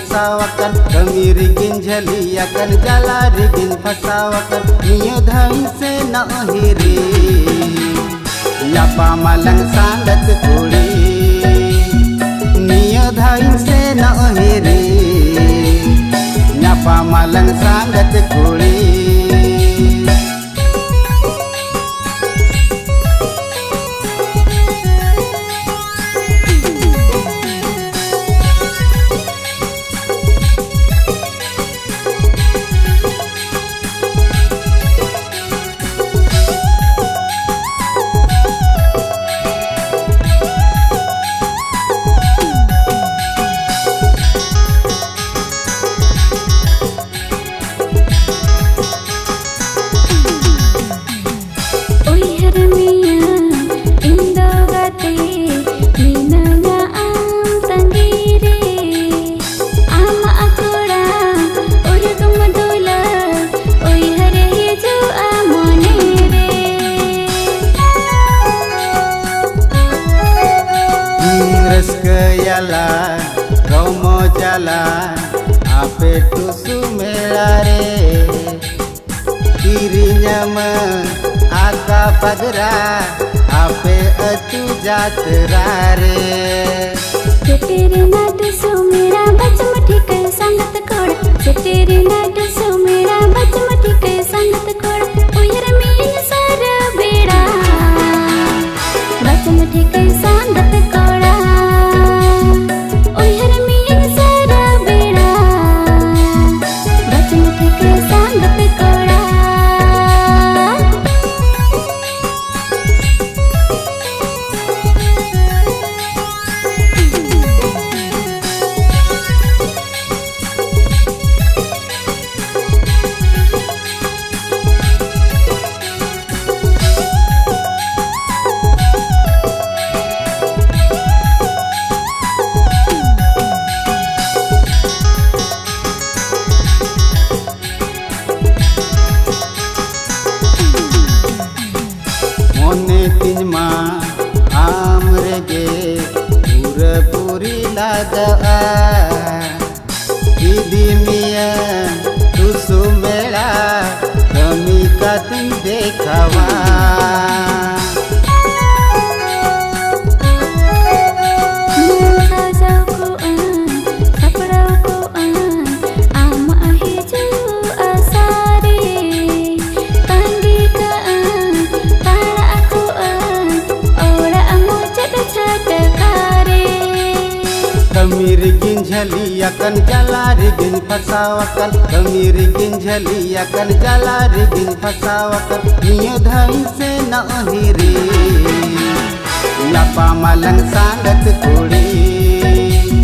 fasawakan kami rigin jaliakan jala rigin fasawakan niyo dhain se na ohiri nyapa malang sandat kuli niyo dhain se na ohiri nyapa malang sandat kuli Kayala romo jalan ape tusu melare dirinya aka pagera ape atu jatrare तेरे नाट सो मेरा बचमठी के संगत कोड़ तेरे नाट सो मेरा बचमठी के संगत कोड़ उयर में सारा बेड़ा बचमठी के संगत कोड़ा उयर में सारा बेड़ा बचमठी के संगत कोड़ा तिनमा आमरेगे पूरा पूरी लादा दीदी मिया तुसु मेरा कमी का तुम देखावा kami rigin jaliakan jala rigin fasawakan kami rigin jaliakan jala rigin fasawakan niyo dhain se na ohiri nyapa malang sangat kuli